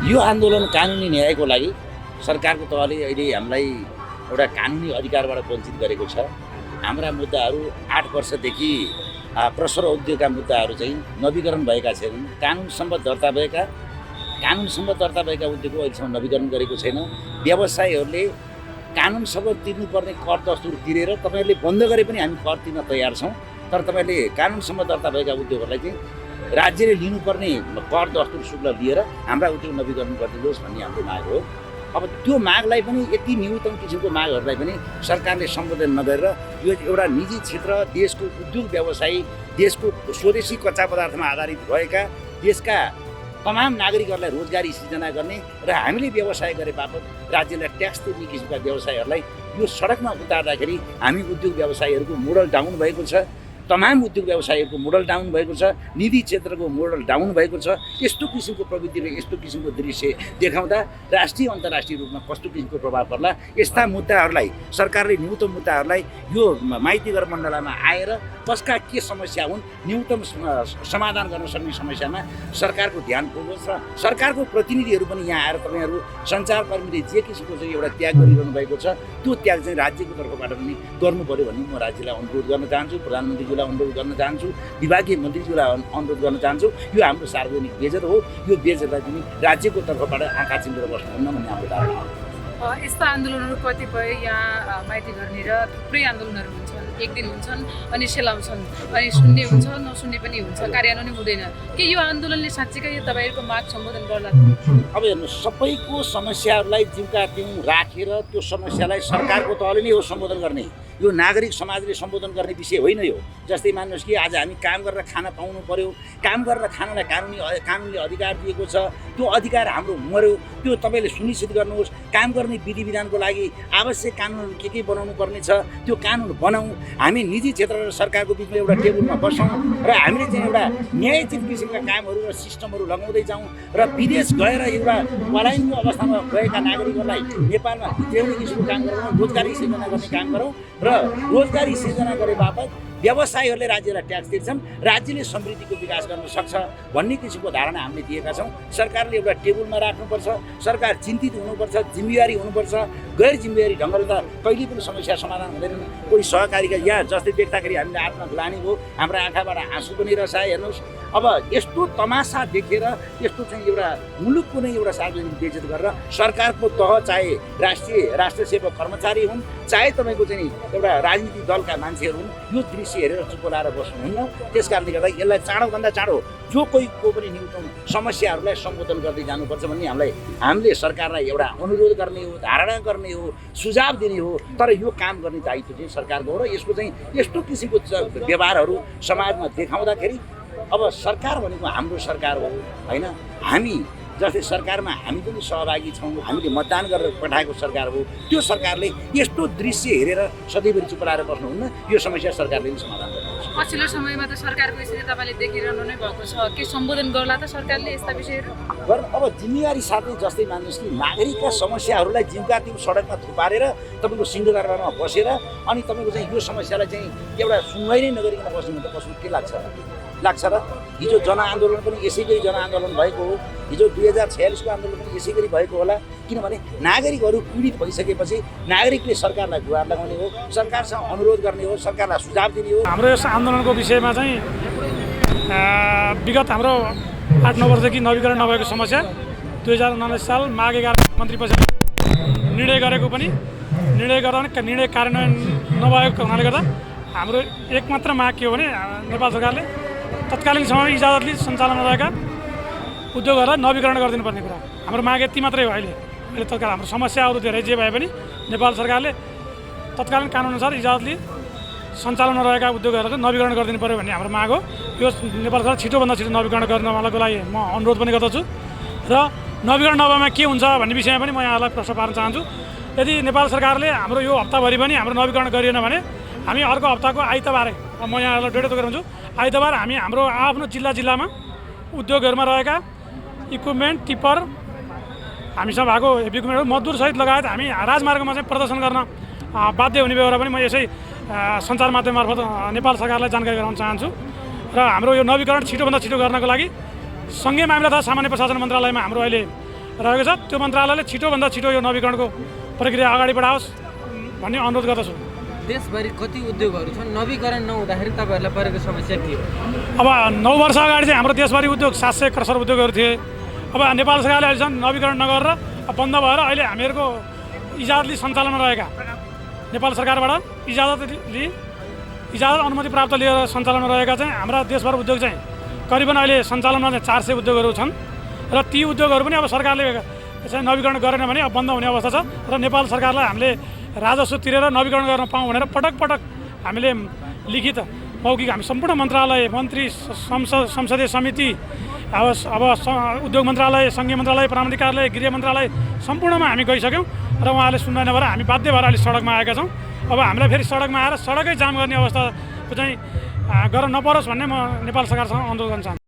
यो आन्दोलन कानुनी न्यायको लागि सरकारको तहले अहिले हामीलाई एउटा कानुनी अधिकारबाट वञ्चित गरेको छ। हाम्रा मुद्दाहरू 8 वर्षदेखि प्रसर उद्योगका मुद्दाहरू चाहिँ नवीकरण भएका छैनन्। कानुनसम्म दर्ता भएका उद्योगको अहिलेसम्म नवीकरण गरेको छैन। व्यवसायीहरूले कानुनसँग तिर्नुपर्ने कर दस्तुर तिरेर तपाईँहरूले बन्द गरे पनि हामी कर तिर्न तयार छौँ। तर तपाईँहरूले कानुनसम्म दर्ता भएका उद्योगहरूलाई चाहिँ राज्यले लिनुपर्ने कर दस्तुर शुल्क लिएर हाम्रा उद्योग नवीकरण गरिदिनुहोस् भन्ने हाम्रो माग हो। अब त्यो मागलाई पनि यति न्यूनतम किसिमको मागहरूलाई पनि सरकारले सम्बोधन नगरेर यो एउटा निजी क्षेत्र, देशको उद्योग व्यवसायी, देशको स्वदेशी कच्चा पदार्थमा आधारित भएका देशका तमाम नागरिकहरूलाई रोजगारी सृजना गर्ने र हामीले व्यवसाय गरे बापत राज्यलाई ट्याक्स तिर्ने किसिमका व्यवसायहरूलाई यो सडकमा उतार्दाखेरि हामी उद्योग व्यवसायीहरूको मोडल डाउन भएको छ। तमाम उद्योग व्यवसायीहरूको मोडल डाउन भएको छ। निजी क्षेत्रको मोडल डाउन भएको छ। यस्तो किसिमको प्रवृत्ति र यस्तो किसिमको दृश्य देखाउँदा राष्ट्रिय अन्तर्राष्ट्रिय रूपमा कस्तो किसिमको प्रभाव पर्ला, यस्ता मुद्दाहरूलाई सरकारले न्यूनतम मुद्दाहरूलाई यो माइतीघर मण्डलमा आएर कसका के समस्या हुन् न्यूनतम समाधान गर्न सक्ने समस्यामा सरकारको ध्यान पुगोस् र सरकारको प्रतिनिधिहरू पनि यहाँ आएर तपाईँहरू सञ्चारकर्मीले जे किसिमको चाहिँ एउटा त्याग गरिरहनु भएको छ त्यो त्याग चाहिँ राज्यको तर्फबाट पनि गर्नु पर्यो भन्ने म राज्यलाई अनुरोध गर्न चाहन्छु, प्रधानमन्त्रीज्यूलाई अनुरोध गर्न चाहन्छु, विभागीय मन्त्रीज्यूलाई अनुरोध गर्न चाहन्छु। यो हाम्रो सार्वजनिक बेजर हो। यो बेजरलाई पनि राज्यको तर्फबाट आँखा चिम्लेर बस्नुहुन्न भन्ने हाम्रो धारणा हो। यस्ता आन्दोलनहरू कतिपय यहाँ माइतीघरनिर थुप्रै आन्दोलनहरू हुन्छन्, एक दिन हुन्छन् अनि सेलाउँछन्, अनि सुन्ने हुन्छ नसुन्ने पनि हुन्छ, कार्यान्वयन हुँदैन। के यो आन्दोलनले साँच्चीकै यो तपाईँहरूको माग सम्बोधन गर्ला? अब हेर्नुहोस्, सबैको समस्याहरूलाई जिउका तिउँ राखेर त्यो समस्यालाई सरकारको तहले नै हो सम्बोधन गर्ने। यो नागरिक समाजले सम्बोधन गर्ने विषय होइन। यो जस्तै मान्नुहोस् कि आज हामी काम गरेर खान पाउनु पर्यो, काम गरेर खानलाई कानुनले अधिकार दिएको छ, त्यो अधिकार हाम्रो मर्यो, त्यो तपाईँले सुनिश्चित गर्नुहोस्। काम गर्ने विधि विधानको लागि आवश्यक कानुनहरू के बनाउनु पर्ने छ त्यो कानुन बनाऊँ। हामी निजी क्षेत्र र सरकारको बिचमा एउटा टेबलमा बसौँ र हामीले चाहिँ एउटा न्यायचित किसिमका कामहरू र सिस्टमहरू लगाउँदै जाउँ र विदेश गएर एउटा पलायनको अवस्थामा गएका नागरिकहरूलाई नेपालमा भित्र्याउने किसिमको काम गरौँ, रोजगारी सिर्जना गर्ने काम गरौँ र रोजगारी सिर्जना गरे बापत व्यवसायीहरूले राज्यलाई ट्याक्स तिर्छन्, राज्यले समृद्धिको विकास गर्न सक्छ भन्ने किसिमको धारणा हामीले दिएका छौँ। सरकारले एउटा टेबलमा राख्नुपर्छ, सरकार चिन्तित हुनुपर्छ, जिम्मेवारी हुनुपर्छ। गैर जिम्मेवारी ढङ्गले त कहिले पनि समस्या समाधान हुँदैन। कोही सहकारीका यहाँ जस्तै देख्दाखेरि हामीले आत्मा ग्लानी भयो, हाम्रो आँखाबाट आँसु पनि रसाए। हेर्नुहोस्, अब यस्तो तमासा देखेर यस्तो चाहिँ एउटा मुलुकको नै एउटा सार्वजनिक बेइज्जत गरेर सरकारको तह चाहे राष्ट्र सेवक कर्मचारी हुन् चाहे तपाईँको चाहिँ एउटा राजनीतिक दलका मान्छेहरू हुन्, यो दृश्य हेरेर चुप लाएर बस्नुहुन्न। त्यस कारणले गर्दा यसलाई चाँडोभन्दा चाँडो जो कोहीको पनि न्यूनतम समस्याहरूलाई सम्बोधन गर्दै जानुपर्छ भन्ने हामीले सरकारलाई एउटा अनुरोध गर्ने हो, धारणा गर्ने हो, सुझाव दिने हो। तर यो काम गर्ने दायित्व चाहिँ सरकारको हो र यसको चाहिँ यस्तो किसिमको व्यवहारहरू समाजमा देखाउँदाखेरि अब सरकार भनेको हाम्रो सरकार हो होइन। हामी जस्तै सरकारमा हामी पनि सहभागी छौँ, हामीले मतदान गरेर पठाएको सरकार हो। त्यो सरकारले यस्तो दृश्य हेरेर सधैँभरि चुप लाएर बस्नुहुन्न। यो समस्या सरकारले पनि समाधान गर्नुपर्छ। पछिल्लो समयमा त सरकारको यसरी तपाईँले देखिरहनु नै भएको छ। के सम्बोधन गर्ला त सरकारले यस्ता विषयहरू? अब जिम्मेवारी साथै जस्तै मान्नुहोस् कि नागरिकका समस्याहरूलाई जिउका तिउ सडकमा थुपारेर तपाईँको सिंहदरबारमा बसेर अनि तपाईँको चाहिँ यो समस्यालाई चाहिँ एउटा सुनवाई नै नगरिकन बस्नु त कसो के लाग्छ र? हिजो जनआन्दोलन पनि यसै गरी जनआन्दोलन भएको हो। हिजो 2046को आन्दोलन पनि यसै गरी भएको होला। किनभने नागरिकहरू पीडित भइसकेपछि नागरिकले सरकारलाई गुहार लगाउने हो, सरकारसँग अनुरोध गर्ने हो, सरकारलाई सुझाव दिने हो। हाम्रो यस आन्दोलनको विषयमा चाहिँ विगत हाम्रो 8-9 वर्षदेखि नवीकरण नभएको समस्या 2019 साल माघ 11 मन्त्री परिषदले निर्णय गरेको पनि निर्णय गर्दा पनि निर्णय कार्यान्वयन नभएको हुनाले गर्दा हाम्रो एकमात्र माग के हो भने नेपाल सरकारले तत्कालीन समयमा इजाजतले सञ्चालनमा रहेका उद्योगहरूलाई नवीकरण गरिदिनु पर्ने कुरा हाम्रो माग यति मात्रै हो। अहिले तत्काल हाम्रो समस्याहरू धेरै जे भए पनि नेपाल सरकारले तत्कालीन कानुनअनुसार इजाजतले सञ्चालनमा रहेका उद्योगहरूको नवीकरण गरिदिनु पर्यो भन्ने हाम्रो माग हो। यो नेपाल सरकार छिटोभन्दा छिटो नवीकरण गर्नको लागि म अनुरोध पनि गर्दछु र नवीकरण नभएमा के हुन्छ भन्ने विषयमा पनि म यहाँलाई प्रश्न पार्न चाहन्छु। यदि नेपाल सरकारले हाम्रो यो हप्ताभरि पनि हाम्रो नवीकरण गरिएन भने हामी अर्को हप्ताको आइतबारै म यहाँलाई डेटो तोकेर हुन्छु। आइतबार हामी हाम्रो आफ्नो जिल्लामा उद्योगहरूमा रहेका इक्विपमेन्ट टिप्पर हामीसँग भएको हेभी इक्विपमेन्टहरू मजदुरसहित लगायत हामी राजमार्गमा चाहिँ प्रदर्शन गर्न बाध्य हुने बेहोरा पनि म यसै सञ्चार माध्यम मार्फत नेपाल सरकारलाई जानकारी गराउन चाहन्छु। र हाम्रो यो नवीकरण छिटोभन्दा छिटो गर्नको लागि सँगै मामिला तथा सामान्य प्रशासन मन्त्रालयमा हाम्रो अहिले रहेको छ। त्यो मन्त्रालयले छिटोभन्दा छिटो यो नवीकरणको प्रक्रिया अगाडि बढाओस् भन्ने अनुरोध गर्दछु। देशभरि कति उद्योगहरू छन्, नवीकरण नहुँदाखेरि तपाईँहरूलाई परेको समस्या के हो? अब 9 वर्ष अगाडि चाहिँ हाम्रो देशभरि उद्योग 700 क्रसर उद्योगहरू थिए। अब नेपाल सरकारले अहिलेसम्म नवीकरण नगरेर बन्द भएर अहिले हामीहरूको इजाजत लिई सञ्चालनमा रहेका, नेपाल सरकारबाट इजाजत अनुमति प्राप्त लिएर सञ्चालनमा रहेका चाहिँ हाम्रा देशभर उद्योग चाहिँ करिबन अहिले सञ्चालनमा चाहिँ 400 उद्योगहरू छन् र ती उद्योगहरू पनि अब सरकारले चाहिँ नवीकरण गरेन भने अब बन्द हुने अवस्था छ र नेपाल सरकारलाई हामीले राजस्व तिरेर नवीकरण गर्न पाऊँ भनेर पटक पटक हामीले लिखित मौखिक हामी सम्पूर्ण मन्त्रालय, मन्त्री, संसदीय समिति, अब उद्योग मन्त्रालय, सङ्घीय मन्त्रालय, प्राविधिक कार्यालय, गृह मन्त्रालय सम्पूर्णमा हामी गइसक्यौँ र उहाँले सुन्दैन भएर हामी बाध्य भएर अहिले सडकमा आएका छौँ। अब हामीलाई फेरि सडकमा आएर सडकै जाम गर्ने अवस्थाको चाहिँ गर्न नपरोस् भन्ने म नेपाल सरकारसँग अनुरोध गर्न चाहन्छु।